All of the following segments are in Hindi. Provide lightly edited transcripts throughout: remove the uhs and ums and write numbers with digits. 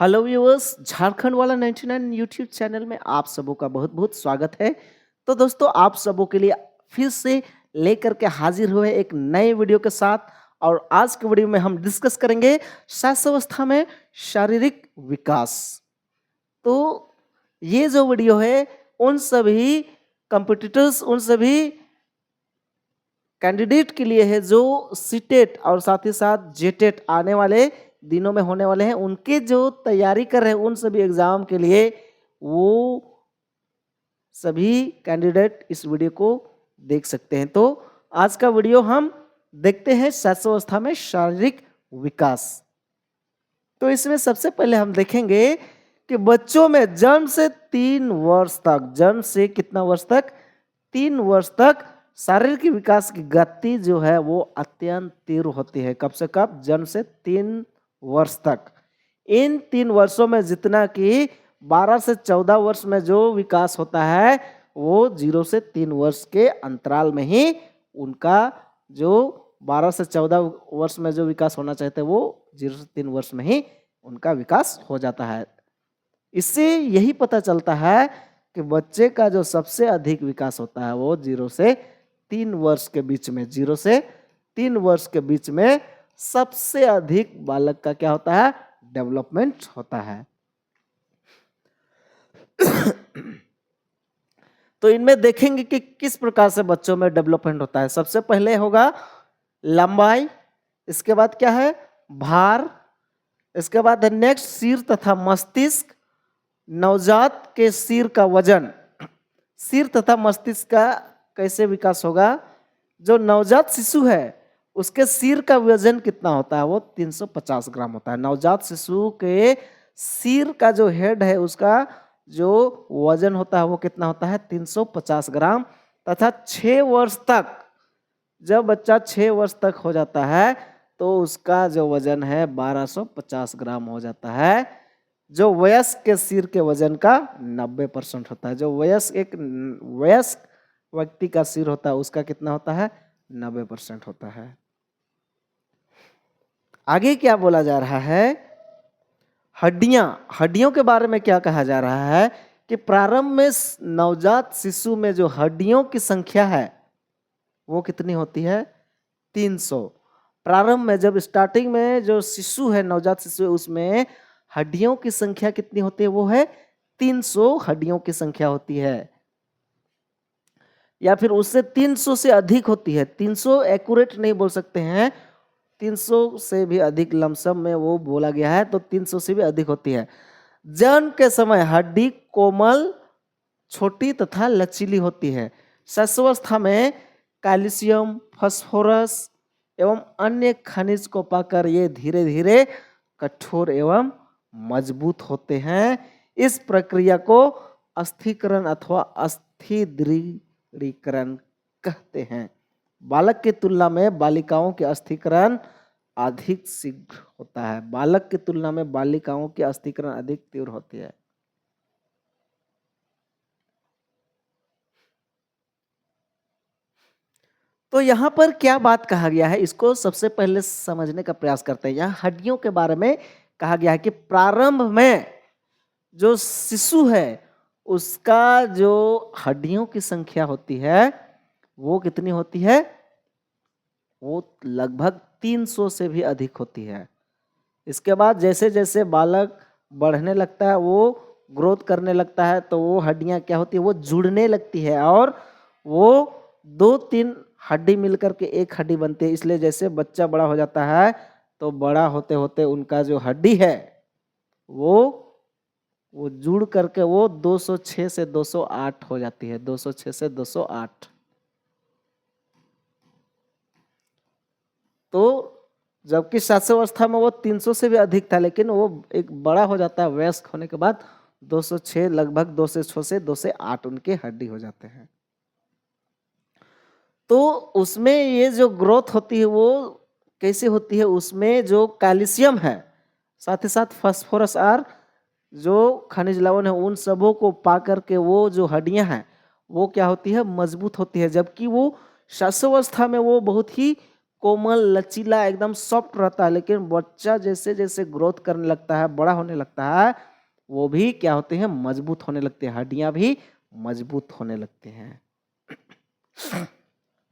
हेलो व्यूअर्स, झारखंड वाला 99 यूट्यूब चैनल में आप सबों का बहुत बहुत स्वागत है। तो दोस्तों, आप सबों के लिए फिर से लेकर के हाजिर हुए एक नए वीडियो के साथ। और आज के वीडियो में हम डिस्कस करेंगे शास्त्रावस्था में शारीरिक विकास। तो ये जो वीडियो है उन सभी कंपिटिटर्स, उन सभी कैंडिडेट के लिए है जो सीटेट और साथ ही साथ जेटेट आने वाले दिनों में होने वाले हैं, उनके जो तैयारी कर रहे हैं उन सभी एग्जाम के लिए वो सभी कैंडिडेट इस वीडियो को देख सकते हैं। तो आज का वीडियो हम देखते हैं शास्त्रावस्था में शारीरिक विकास। तो इसमें सबसे पहले हम देखेंगे कि बच्चों में जन्म से 3 वर्ष तक, जन्म से कितना वर्ष तक, 3 वर्ष तक शारीरिक विकास की गति जो है वो अत्यंत तीव्र होती है। कब से कब? जन्म से 3 वर्ष तक। इन 3 वर्षों में जितना कि 12 से 14 वर्ष में जो विकास होता है वो 0 से 3 वर्ष के अंतराल में ही उनका जो 12 से 14 वर्ष में जो विकास होना चाहते हैं वो 0 से 3 वर्ष में ही उनका विकास हो जाता है। इससे यही पता चलता है कि बच्चे का जो सबसे अधिक विकास होता है वो 0 से 3 वर्ष के बीच में, 0 से 3 वर्ष के बीच में सबसे अधिक बालक का क्या होता है? डेवलपमेंट होता है। तो इनमें देखेंगे कि किस प्रकार से बच्चों में डेवलपमेंट होता है। सबसे पहले होगा लंबाई, इसके बाद क्या है? भार, इसके बाद नेक्स्ट सिर तथा मस्तिष्क। नवजात के सिर का वजन, सिर तथा मस्तिष्क का कैसे विकास होगा? जो नवजात शिशु है उसके सिर का वजन कितना होता है? वो 350 ग्राम होता है। नवजात शिशु के सिर का जो हेड है उसका जो वजन होता है वो कितना होता है? 350 ग्राम। तथा 6 वर्ष तक, जब बच्चा 6 वर्ष तक हो जाता है तो उसका जो वजन है 1250 ग्राम हो जाता है। जो वयस्क के सिर के वजन का 90% होता है। जो वयस्क व्यक्ति का सिर होता है उसका कितना होता है? 90% होता है। आगे क्या बोला जा रहा है? हड्डियां, हड्डियों के बारे में क्या कहा जा रहा है कि प्रारंभ में नवजात शिशु में जो हड्डियों की संख्या है वो कितनी होती है? 300। प्रारंभ में, जब स्टार्टिंग में जो शिशु है, नवजात शिशु है, उसमें हड्डियों की संख्या कितनी होती है? वो है 300 हड्डियों की संख्या होती है, या फिर उससे 300 से अधिक होती है। 300 एक्यूरेट नहीं बोल सकते हैं, 300 से भी अधिक लमसम में वो बोला गया है, तो 300 से भी अधिक होती है। जन्म के समय हड्डी कोमल, छोटी तथा लचीली होती है। शिशुअवस्था में कैल्शियम, फास्फोरस एवं अन्य खनिज को पाकर ये धीरे धीरे कठोर एवं मजबूत होते हैं। इस प्रक्रिया को अस्थिकरण अथवा अस्थिदृढ़ीकरण कहते हैं। बालक की तुलना में बालिकाओं के अस्थिकरण अधिक शीघ्र होता है। बालक की तुलना में बालिकाओं की अस्थिकरण अधिक तीव्र होती है। तो यहाँ पर क्या बात कहा गया है, इसको सबसे पहले समझने का प्रयास करते हैं। यहाँ हड्डियों के बारे में कहा गया है कि प्रारंभ में जो शिशु है उसका जो हड्डियों की संख्या होती है वो कितनी होती है? वो लगभग 300 से भी अधिक होती है। इसके बाद जैसे जैसे बालक बढ़ने लगता है, वो ग्रोथ करने लगता है, तो वो हड्डियां क्या होती है? वो जुड़ने लगती है और वो 2-3 हड्डी मिलकर के एक हड्डी बनती है। इसलिए जैसे बच्चा बड़ा हो जाता है तो बड़ा होते होते उनका जो हड्डी है वो जुड़ करके वो 206 से 208 हो जाती है। 206 से 208। तो जबकि शास्त्रावस्था में वो 300 से भी अधिक था, लेकिन वो एक बड़ा हो जाता है वयस्क होने के बाद 206, लगभग 206 से 208 उनके हड्डी हो जाते हैं। तो उसमें ये जो ग्रोथ होती है वो कैसे होती है? उसमें जो कैल्शियम है, साथ ही साथ फास्फोरस और जो खनिज लवण है, उन सबों को पा करके वो जो हड्डियां हैं वो क्या होती है? मजबूत होती है। जबकि वो शास्त्रावस्था में वो बहुत ही कोमल लचीला एकदम सॉफ्ट रहता है, लेकिन बच्चा जैसे जैसे ग्रोथ करने लगता है, बड़ा होने लगता है, वो भी क्या होते हैं, मजबूत होने लगते हैं, हड्डियां भी मजबूत होने लगते हैं।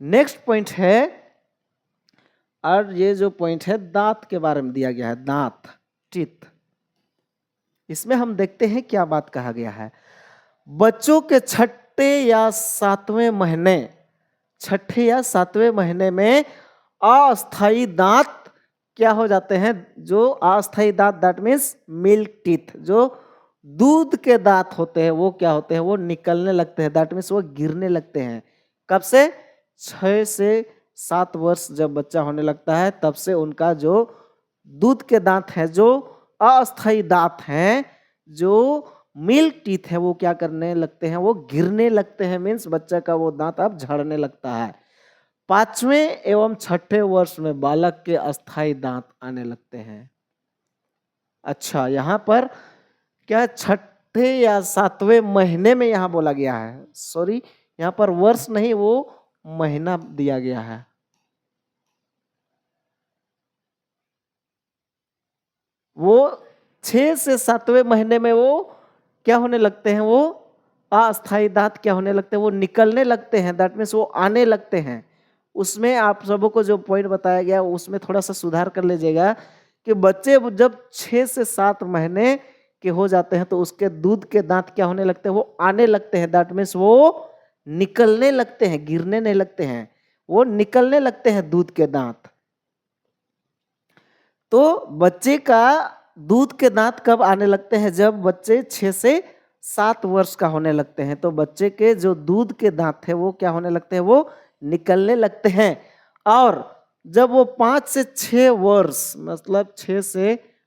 नेक्स्ट पॉइंट है, और ये जो पॉइंट है दांत के बारे में दिया गया है, दांत, टीथ। इसमें हम देखते हैं क्या बात कहा गया है। बच्चों के छठे या सातवें महीने, छठे या सातवें महीने में अस्थाई दांत क्या हो जाते हैं, जो अस्थाई दांत दैट मीन्स मिल्क टीथ, जो दूध के दांत होते हैं वो क्या होते हैं, वो निकलने लगते हैं, दैट मीन्स वो गिरने लगते हैं। कब से? 6 से 7 वर्ष जब बच्चा होने लगता है तब से उनका जो दूध के दांत है, जो अस्थाई दांत हैं, जो मिल्क टीथ है, वो क्या करने लगते हैं, वो गिरने लगते हैं। मीन्स बच्चा का वो दांत अब झड़ने लगता है। 5वें एवं 6ठे वर्ष में बालक के अस्थाई दांत आने लगते हैं। अच्छा, यहाँ पर क्या 6ठे या 7वें महीने में यहाँ बोला गया है, सॉरी यहाँ पर वर्ष नहीं, वो महीना दिया गया है। वो 6 से 7वें महीने में वो क्या होने लगते हैं, वो अस्थाई दांत क्या होने लगते हैं, वो निकलने लगते हैं, दैट मीन्स वो आने लगते हैं। उसमें आप सबों को जो पॉइंट बताया गया उसमें थोड़ा सा सुधार कर लीजिएगा कि बच्चे जब 6 से 7 महीने के हो जाते हैं तो उसके दूध के दांत क्या होने लगते हैं, वो आने लगते हैं, दैट मीन्स वो निकलने लगते हैं, गिरने नहीं लगते हैं, वो निकलने लगते हैं दूध के दांत। तो बच्चे का दूध के दांत कब आने लगते हैं, जब बच्चे 6 से 7 वर्ष का होने लगते हैं, तो बच्चे के जो दूध के दांत है वो क्या होने लगते हैं, वो निकलने लगते हैं। और जब वो 5 से 6 वर्ष मतलब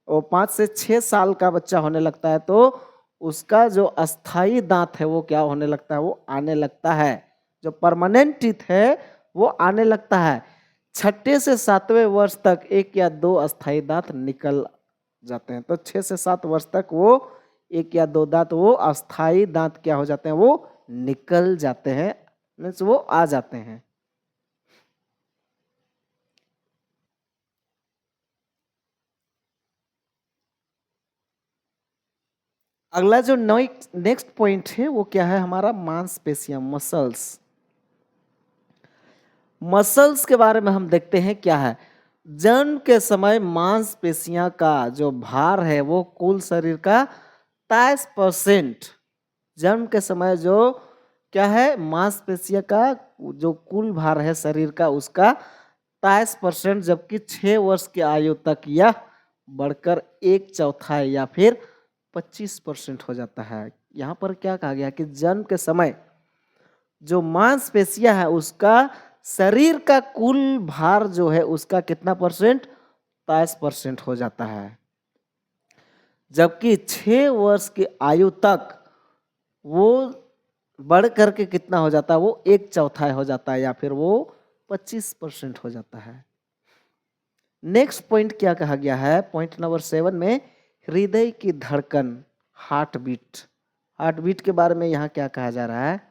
5 से 6 साल का बच्चा होने लगता है तो उसका जो अस्थाई दांत है वो क्या होने लगता है, वो आने लगता है, जो परमानेंट टीथ है वो आने लगता है। 6ठे से 7वें वर्ष तक 1 या 2 अस्थाई दांत निकल जाते हैं। तो 6 से 7 वर्ष तक वो 1 या 2 दांत, वो अस्थाई दांत क्या हो जाते हैं, वो निकल जाते हैं, मीन्स वो आ जाते हैं। अगला जो नेक्स्ट पॉइंट है वो क्या है, हमारा मांसपेशियां, मसल्स। मसल्स के बारे में हम देखते हैं क्या है। जन्म के समय मांसपेशियां का जो भार है वो कुल शरीर का 23%, जन्म के समय जो क्या है, मांसपेशियां का जो कुल भार है शरीर का उसका 23%, जबकि 6 वर्ष की आयु तक यह बढ़कर 1/4 या फिर 25% हो जाता है। यहाँ पर क्या कहा गया कि जन्म के समय जो मांसपेशियां है उसका शरीर का कुल भार जो है उसका कितना परसेंट, 23% हो जाता है, जबकि 6 वर्ष की आयु तक वो बढ़ करके कितना हो जाता है, वो 1/4 हो जाता है या फिर वो 25% हो जाता है। नेक्स्ट पॉइंट क्या कहा गया है, पॉइंट नंबर 7 में हृदय की धड़कन, हार्ट बीट। हार्ट बीट के बारे में यहाँ क्या कहा जा रहा है,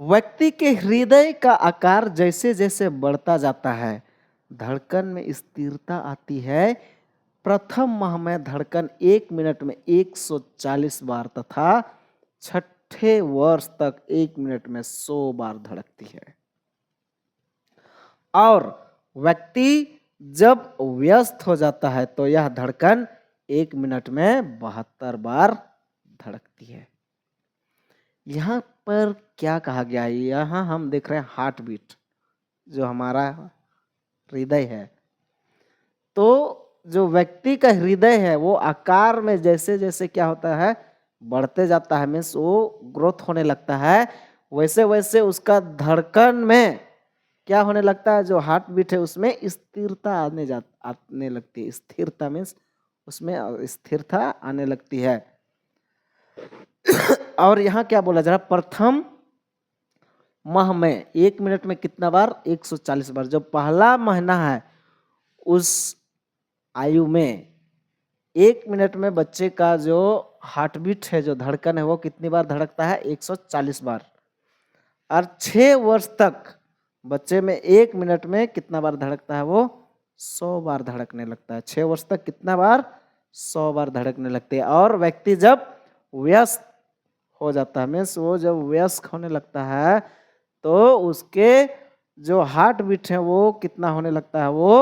व्यक्ति के हृदय का आकार जैसे जैसे बढ़ता जाता है धड़कन में स्थिरता आती है। प्रथम माह में धड़कन 1 मिनट में 140 बार तथा 6ठे वर्ष तक 1 मिनट में 100 बार धड़कती है। और व्यक्ति जब व्यस्त हो जाता है तो यह धड़कन 1 मिनट में 72 बार धड़कती है। यहाँ पर क्या कहा गया है, यहाँ हम देख रहे हैं हार्ट बीट, जो हमारा हृदय है। तो जो व्यक्ति का हृदय है वो आकार में जैसे जैसे क्या होता है, बढ़ते जाता है, मीन्स वो ग्रोथ होने लगता है, वैसे वैसे उसका धड़कन में क्या होने लगता है, जो हार्ट बीट है उसमें स्थिरता आने लगती है। स्थिरता मीन्स उसमें स्थिरता आने लगती है। और यहाँ क्या बोला जा रहा, प्रथम माह में 1 मिनट में कितना बार, 140 बार। जो पहला महीना है उस आयु में 1 मिनट में बच्चे का जो हार्ट बीट है, जो धड़कन है वो कितनी बार धड़कता है? 140 बार। और 6 वर्ष तक बच्चे में 1 मिनट में कितना बार धड़कता है? वो 100 बार धड़कने लगता है। 6 वर्ष तक कितना बार? 100 बार धड़कने लगती है। और व्यक्ति जब वयस्क हो जाता है, मीन्स वो जब वयस्क होने लगता है तो उसके जो हार्ट बीट है वो कितना होने लगता है? वो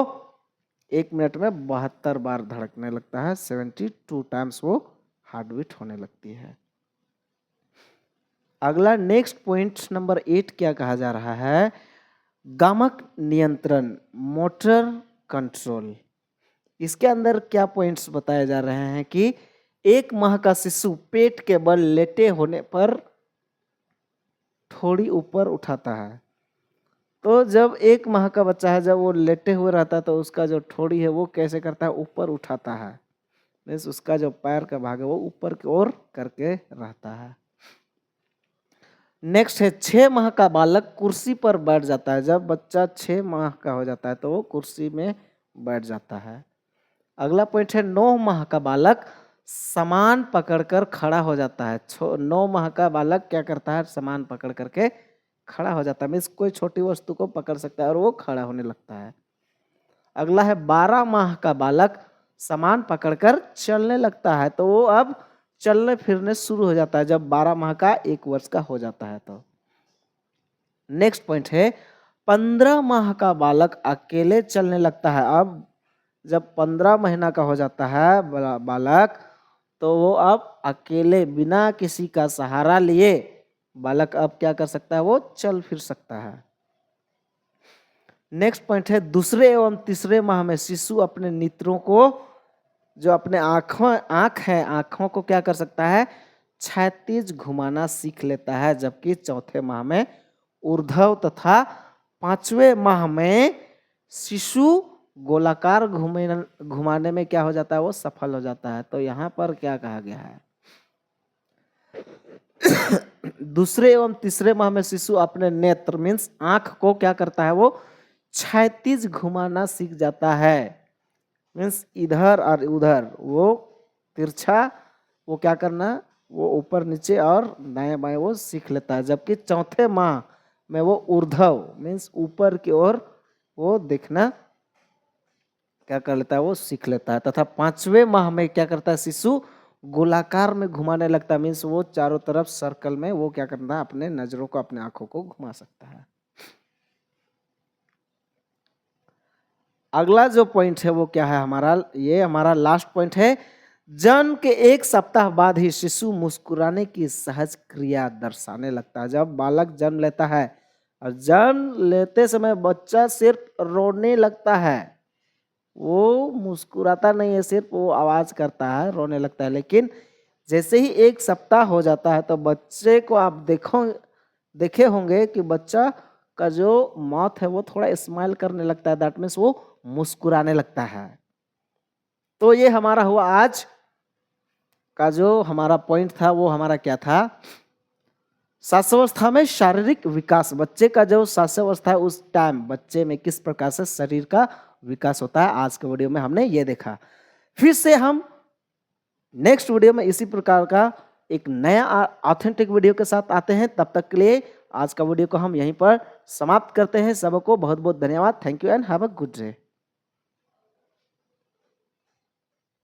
1 मिनट में 72 बार धड़कने लगता है। 72 टाइम्स वो हार्ट बीट होने लगती है। अगला नेक्स्ट पॉइंट नंबर 8 क्या कहा जा रहा है? गामक नियंत्रण, मोटर कंट्रोल। इसके अंदर क्या पॉइंट्स बताए जा रहे हैं कि 1 माह का शिशु पेट के बल लेटे होने पर थोड़ी ऊपर उठाता है। तो जब 1 माह का बच्चा है, जब वो लेटे हुए रहता है तो उसका जो ठोड़ी है वो कैसे करता है? ऊपर उठाता है। मीन्स उसका जो पैर का भाग है वो ऊपर की ओर करके रहता है। नेक्स्ट है 6 माह का बालक कुर्सी पर बैठ जाता है। जब बच्चा 6 माह का हो जाता है तो वो कुर्सी में बैठ जाता है। अगला पॉइंट है 9 माह का बालक सामान पकड़कर खड़ा हो जाता है। 9 माह का बालक क्या करता है? सामान पकड़ करके खड़ा हो जाता है। मीन्स कोई छोटी वस्तु को पकड़ सकता है और वो खड़ा होने लगता है। अगला है 12 माह का बालक सामान पकड़कर चलने लगता है। तो वो अब चलने फिरने शुरू हो जाता है जब 12 माह का 1 वर्ष का हो जाता है तो। नेक्स्ट पॉइंट है 15 माह का बालक अकेले चलने लगता है। अब जब 15 महीना का हो जाता है बालक तो वो अब अकेले बिना किसी का सहारा लिए बालक अब क्या कर सकता है? वो चल फिर सकता है। नेक्स्ट पॉइंट है दूसरे एवं तीसरे माह में शिशु अपने नेत्रों को, जो अपने आँख है, आँखों को क्या कर सकता है? क्षैतिज घुमाना सीख लेता है। जबकि चौथे माह में ऊर्ध्व तथा 5वें माह में शिशु गोलाकार घुमाने में क्या हो जाता है? वो सफल हो जाता है। तो यहाँ पर क्या कहा गया है? दूसरे एवं तीसरे माह में शिशु अपने नेत्र मीन्स आंख को क्या करता है? वो क्षैतिज घुमाना सीख जाता है। मीन्स इधर और उधर वो तिरछा वो क्या करना? वो ऊपर नीचे और दाएं बाएं वो सीख लेता है। जबकि चौथे माह में वो ऊर्ध्व मीन्स ऊपर की ओर वो देखना क्या कर लेता है? वो सीख लेता है। तथा 5वें माह में क्या करता है? शिशु गोलाकार में घुमाने लगता है। मीन्स वो चारों तरफ सर्कल में वो क्या करता है? अपने नजरों को, अपने आंखों को घुमा सकता है। अगला जो पॉइंट है वो क्या है हमारा? ये हमारा लास्ट पॉइंट है। जन्म के 1 सप्ताह बाद ही शिशु मुस्कुराने की सहज क्रिया दर्शाने लगता है। जब बालक जन्म लेता है और जन्म लेते समय बच्चा सिर्फ रोने लगता है, वो मुस्कुराता नहीं है, सिर्फ वो आवाज करता है, रोने लगता है। लेकिन जैसे ही 1 सप्ताह हो जाता है तो बच्चे को आप देखे होंगे कि बच्चा का जो माउथ है वो थोड़ा स्माइल करने लगता है। दैट मीन्स वो मुस्कुराने लगता है। तो ये हमारा हुआ आज का जो हमारा पॉइंट था। वो हमारा क्या था? शास्त्रावस्था में शारीरिक विकास। बच्चे का जो शास्त्रावस्था है उस टाइम बच्चे में किस प्रकार से शरीर का विकास होता है, आज के वीडियो में हमने ये देखा। फिर से हम नेक्स्ट वीडियो में इसी प्रकार का एक नया ऑथेंटिक वीडियो के साथ आते हैं। तब तक के लिए आज का वीडियो को हम यहीं पर समाप्त करते हैं। सबको बहुत बहुत धन्यवाद। Thank you and have a good day.